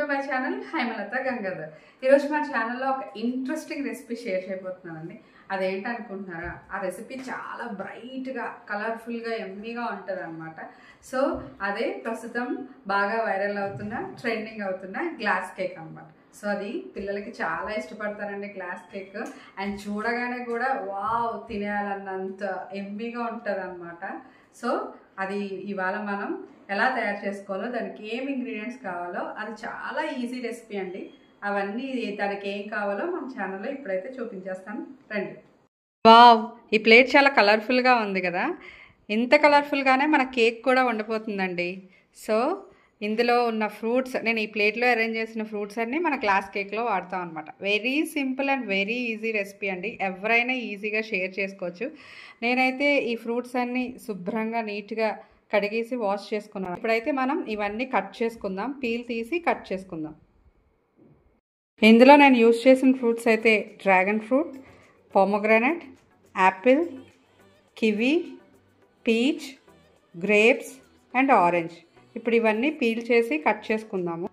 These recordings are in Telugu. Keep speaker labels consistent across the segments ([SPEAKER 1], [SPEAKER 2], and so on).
[SPEAKER 1] To my channel Haimalatha Gangadhar. ఈరోజు మా ఛానల్లో ఒక ఇంట్రెస్టింగ్ రెసిపీ షేర్ చేయబోతున్నానండి. అదేంటనుకుంటున్నారా? ఆ రెసిపీ చాలా బ్రైట్గా కలర్ఫుల్గా ఎమ్మీగా ఉంటుంది అనమాట. సో అదే ప్రస్తుతం బాగా వైరల్ అవుతున్న ట్రెండింగ్ అవుతున్న గ్లాస్ కేక్ అనమాట. సో అది పిల్లలకి చాలా ఇష్టపడతారండి గ్లాస్ కేక్. అండ్ చూడగానే కూడా వావ్ తినేయాలన్నంత ఎమ్మీగా ఉంటుంది అనమాట. సో అది ఇవాళ మనం ఎలా తయారు చేసుకోవాలో, దానికి ఏం ఇంగ్రీడియంట్స్ కావాలో, అది చాలా ఈజీ రెసిపీ అండి. అవన్నీ దానికి ఏం కావాలో మన ఛానల్లో ఇప్పుడైతే చూపించేస్తాను, రండి. వావ్, ఈ ప్లేట్ చాలా కలర్ఫుల్గా ఉంది కదా. ఇంత కలర్ఫుల్గానే మన కేక్ కూడా వండిపోతుందండి. సో ఇందులో ఉన్న ఫ్రూట్స్, నేను ఈ ప్లేట్లో అరేంజ్ చేసిన ఫ్రూట్స్ అన్నీ మన గ్లాస్ కేక్లో వాడతాం అనమాట. Very simple and very easy recipe అండి. ఎవరైనా ఈజీగా షేర్ చేసుకోవచ్చు. నేనైతే ఈ ఫ్రూట్స్ అన్నీ శుభ్రంగా నీట్గా కడిగేసి వాష్ చేసుకున్నాను. ఇప్పుడైతే మనం ఇవన్నీ కట్ చేసుకుందాం, పీల్ తీసి కట్ చేసుకుందాం. ఇందులో నేను యూజ్ చేసిన ఫ్రూట్స్ అయితే dragon fruit, pomegranate, Apple, kiwi, peach, grapes and orange. ఇప్పుడు ఇవన్నీ పీల్ చేసి కట్ చేసుకుందాము.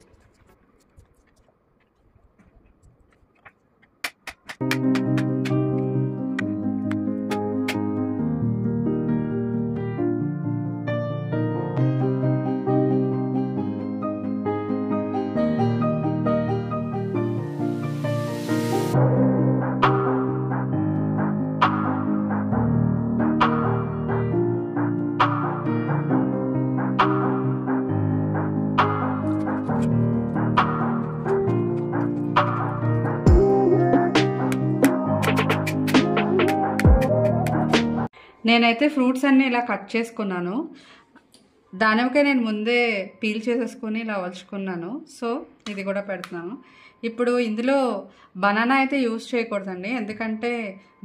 [SPEAKER 1] నేనైతే ఫ్రూట్స్ అన్నీ ఇలా కట్ చేసుకున్నాను. దానివకే నేను ముందే పీల్ చేసేసుకొని ఇలా వలుచుకున్నాను. సో ఇది కూడా పెడుతున్నాను. ఇప్పుడు ఇందులో బనానా అయితే యూజ్ చేయకూడదండి, ఎందుకంటే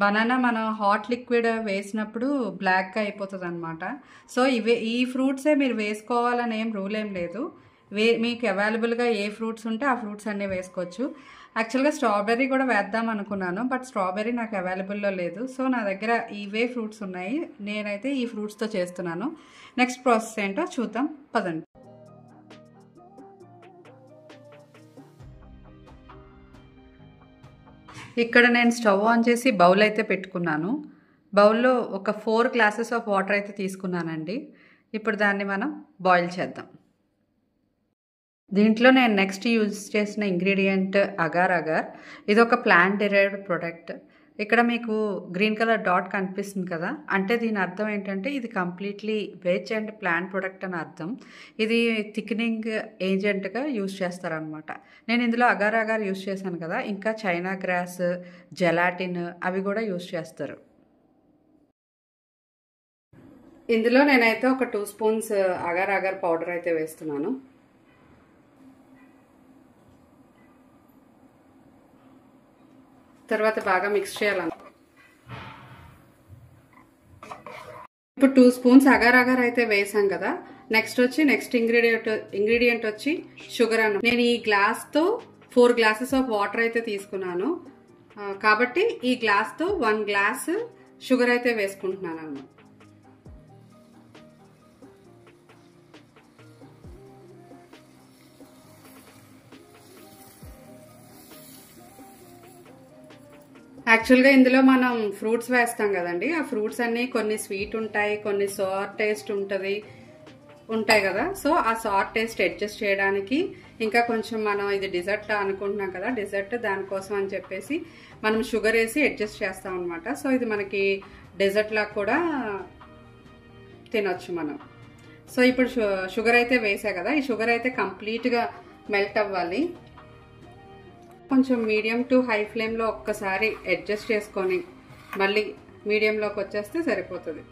[SPEAKER 1] బనానా మనం హాట్ లిక్విడ్ వేసినప్పుడు బ్లాక్గా అయిపోతుంది అనమాట. సో ఈ ఫ్రూట్సే మీరు వేసుకోవాలని ఏం రూల్ ఏం లేదు. మీకు అవైలబుల్గా ఏ ఫ్రూట్స్ ఉంటే ఆ ఫ్రూట్స్ అన్నీ వేసుకోవచ్చు. యాక్చువల్గా స్ట్రాబెర్రీ కూడా వేద్దాం అనుకున్నాను, బట్ స్ట్రాబెర్రీ నాకు అవైలబుల్లో లేదు. సో నా దగ్గర ఇవే ఫ్రూట్స్ ఉన్నాయి. నేనైతే ఈ ఫ్రూట్స్తో చేస్తున్నాను. నెక్స్ట్ ప్రాసెస్ ఏంటో చూద్దాం, పదండి. ఇక్కడ నేను స్టవ్ ఆన్ చేసి బౌల్ అయితే పెట్టుకున్నాను. బౌల్లో ఒక 4 గ్లాసెస్ ఆఫ్ వాటర్ అయితే తీసుకున్నానండి. ఇప్పుడు దాన్ని మనం బాయిల్ చేద్దాం. దీంట్లో నేను నెక్స్ట్ యూజ్ చేసిన ఇంగ్రీడియంట్ అగార్ అగార్. ఇది ఒక ప్లాంట్ డెరైవ్డ్ ప్రొడక్ట్. ఇక్కడ మీకు గ్రీన్ కలర్ డాట్ కనిపిస్తుంది కదా, అంటే దీని అర్థం ఏంటంటే ఇది completely veg and plant product అని అర్థం. ఇది థిక్నింగ్ ఏజెంట్గా యూజ్ చేస్తారనమాట. నేను ఇందులో అగార్ అగార్ యూజ్ చేశాను కదా, ఇంకా చైనా గ్రాస్, జెలాటిన్ అవి కూడా యూజ్ చేస్తారు. ఇందులో నేనైతే ఒక 2 స్పూన్స్ అగార్ అగార్ పౌడర్ అయితే వేస్తున్నాను. తర్వాత బాగా మిక్స్ చేయాలి. ఇప్పుడు 2 స్పూన్స్ అగార్ అగార్ అయితే వేసాం కదా. నెక్స్ట్ ఇంగ్రీడియంట్ వచ్చి షుగర్ అన్న. నేను ఈ గ్లాస్తో 4 గ్లాసెస్ ఆఫ్ వాటర్ అయితే తీసుకున్నాను, కాబట్టి ఈ గ్లాస్తో 1 గ్లాస్ షుగర్ అయితే వేసుకుంటున్నాను అన్నమాట. యాక్చువల్గా ఇందులో మనం ఫ్రూట్స్ వేస్తాం కదండి, ఆ ఫ్రూట్స్ అన్నీ కొన్ని స్వీట్ ఉంటాయి, కొన్ని సోర్ టేస్ట్ ఉంటాయి కదా. సో ఆ సోర్ టేస్ట్ అడ్జస్ట్ చేయడానికి, ఇంకా కొంచెం మనం ఇది డిజర్ట్ అనుకుంటున్నాం కదా, డిజర్ట్ దానికోసం అని చెప్పేసి మనం షుగర్ వేసి అడ్జస్ట్ చేస్తాం అనమాట. సో ఇది మనకి డెజర్ట్ లా కూడా తినొచ్చు మనం. సో ఇప్పుడు షుగర్ అయితే వేసా కదా, ఈ షుగర్ అయితే కంప్లీట్గా మెల్ట్ అవ్వాలి. కొంచెం మీడియం టు హై ఫ్లేమ్లో ఒక్కసారి అడ్జస్ట్ చేసుకొని మళ్ళీ మీడియంలోకి వచ్చేస్తే సరిపోతుంది.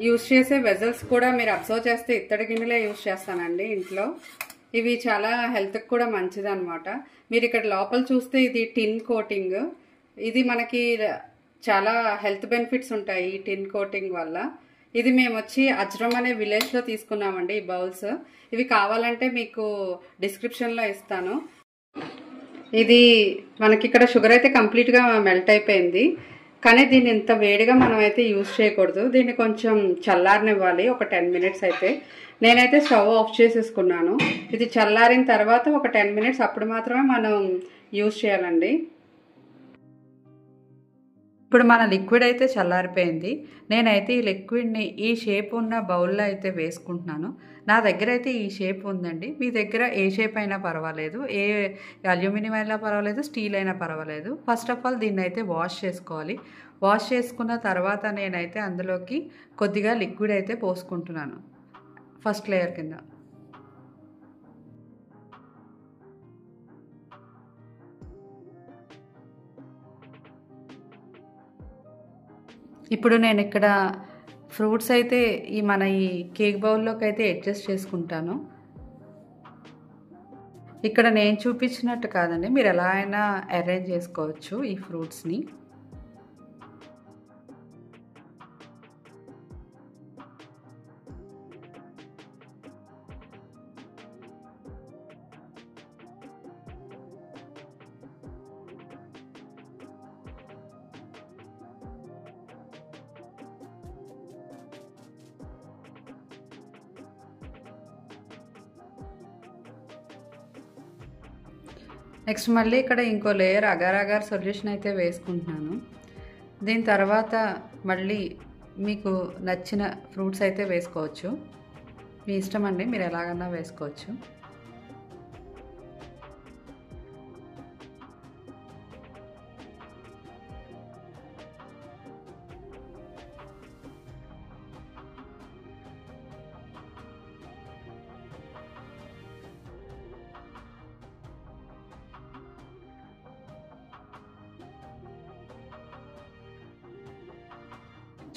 [SPEAKER 1] యూజ్ చేసే వెజల్స్ కూడా మీరు అబ్జర్వ్ చేస్తే ఇత్తడి గిన్నెలే యూజ్ చేస్తానండి ఇంట్లో. ఇవి చాలా హెల్త్కి కూడా మంచిది అనమాట. మీరు ఇక్కడ లోపల చూస్తే ఇది టిన్ కోటింగ్. ఇది మనకి చాలా హెల్త్ బెనిఫిట్స్ ఉంటాయి ఈ టిన్ కోటింగ్ వల్ల. ఇది మేము వచ్చి అజ్రమ్ అనే విలేజ్లో తీసుకున్నామండి ఈ బౌల్స్. ఇవి కావాలంటే మీకు డిస్క్రిప్షన్లో ఇస్తాను. ఇది మనకి ఇక్కడ షుగర్ అయితే కంప్లీట్గా మెల్ట్ అయిపోయింది. కానీ దీన్ని ఇంత వేడిగా మనం అయితే యూజ్ చేయకూడదు. దీన్ని కొంచెం చల్లారనివ్వాలి ఒక 10 మినిట్స్ అయితే. నేనైతే స్టవ్ ఆఫ్ చేసేసుకున్నాను. ఇది చల్లారిన తర్వాత ఒక 10 మినిట్స్ అప్పుడు మాత్రమే మనం యూజ్ చేయాలండి. ఇప్పుడు మన లిక్విడ్ అయితే చల్లారిపోయింది. నేనైతే ఈ లిక్విడ్ని ఈ షేప్ ఉన్న బౌల్లో అయితే వేసుకుంటున్నాను. నా దగ్గర అయితే ఈ షేప్ ఉందండి. మీ దగ్గర ఏ షేప్ అయినా పర్వాలేదు, ఏ అల్యూమినియం అయినా పర్వాలేదు, స్టీల్ అయినా పర్వాలేదు. ఫస్ట్ ఆఫ్ ఆల్ దీన్ని అయితే వాష్ చేసుకోవాలి. వాష్ చేసుకున్న తర్వాత నేనైతే అందులోకి కొద్దిగా లిక్విడ్ అయితే పోసుకుంటున్నాను ఫస్ట్ లేయర్ కింద. ఇప్పుడు నేను ఇక్కడ ఫ్రూట్స్ అయితే మన ఈ కేక్ బౌల్లోకి అయితే అడ్జస్ట్ చేసుకుంటాను. ఇక్కడ నేను చూపించినట్టు కాదండి, మీరు ఎలా అయినా అరేంజ్ చేసుకోవచ్చు ఈ ఫ్రూట్స్ని. నెక్స్ట్ మళ్ళీ ఇక్కడ ఇంకో లేయర్ అగార్ అగార్ సొల్యూషన్ అయితే వేసుకుంటున్నాను. దీని తర్వాత మళ్ళీ మీకు నచ్చిన ఫ్రూట్స్ అయితే వేసుకోవచ్చు. మీ ఇష్టం అండి, మీరు ఎలాగన్నా వేసుకోవచ్చు.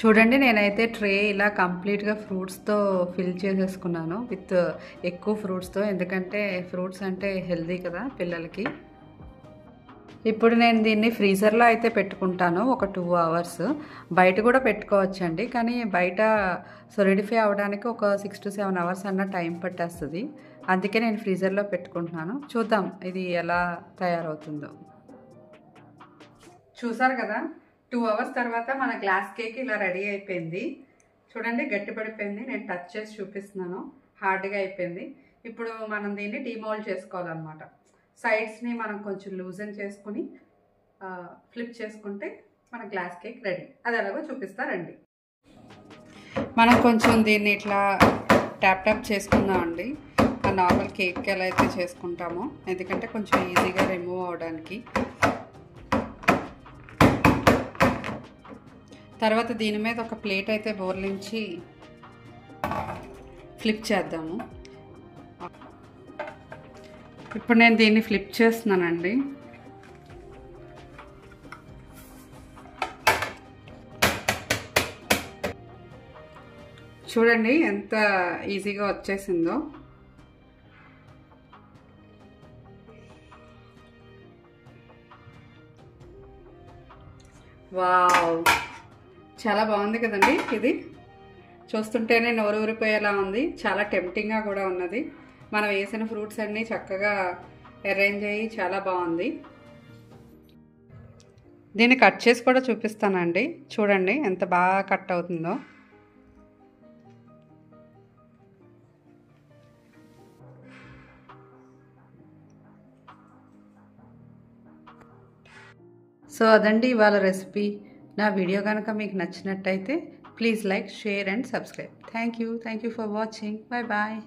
[SPEAKER 1] చూడండి, నేనైతే ట్రే ఇలా కంప్లీట్గా ఫ్రూట్స్తో ఫిల్ చేసేసుకున్నాను, విత్ ఎక్కువ ఫ్రూట్స్తో. ఎందుకంటే ఫ్రూట్స్ అంటే హెల్దీ కదా పిల్లలకి. ఇప్పుడు నేను దీన్ని ఫ్రీజర్లో అయితే పెట్టుకుంటాను ఒక 2 అవర్స్. బయట కూడా పెట్టుకోవచ్చండి, కానీ బయట సొలిడిఫై అవ్వడానికి ఒక 6 to 7 అవర్స్ అన్న టైం పట్టేస్తుంది. అందుకే నేను ఫ్రీజర్లో పెట్టుకుంటున్నాను. చూద్దాం ఇది ఎలా తయారవుతుందో. చూసారు కదా, 2 అవర్స్ తర్వాత మన గ్లాస్ కేక్ ఇలా రెడీ అయిపోయింది. చూడండి, గట్టిపడిపోయింది. నేను టచ్ చేసి చూపిస్తున్నాను, హార్డ్గా అయిపోయింది. ఇప్పుడు మనం దీన్ని డీమోల్డ్ చేసుకోవాలన్నమాట. సైడ్స్ని మనం కొంచెం లూజన్ చేసుకుని ఫ్లిప్ చేసుకుంటే మన గ్లాస్ కేక్ రెడీ. అది ఎలాగో చూపిస్తారండి. మనం కొంచెం దీన్ని ఇట్లా ట్యాప్ ట్యాప్ చేసుకుందామండి. ఆ నార్మల్ కేక్ ఎలా అయితే చేసుకుంటామో, ఎందుకంటే కొంచెం ఈజీగా రిమూవ్ అవడానికి. తర్వాత దీని మీద ఒక ప్లేట్ అయితే బోర్లించి ఫ్లిప్ చేద్దాము. ఇప్పుడు నేను దీన్ని ఫ్లిప్ చేస్తున్నానండి. చూడండి ఎంత ఈజీగా వచ్చేసిందో. వావ్, చాలా బాగుంది కదండి. ఇది చూస్తుంటేనే నోరు ఊరిపోయేలా ఉంది. చాలా టెంప్టింగ్గా కూడా ఉన్నది. మనం వేసిన ఫ్రూట్స్ అన్నీ చక్కగా అరేంజ్ అయ్యి చాలా బాగుంది. దీన్ని కట్ చేసి కూడా చూపిస్తానండి. చూడండి ఎంత బాగా కట్ అవుతుందో. సో అదండి ఇవాళ రెసిపీ. నా వీడియో కనుక మీకు నచ్చినట్టయితే please like, share and subscribe. Thank you for watching. Bye bye.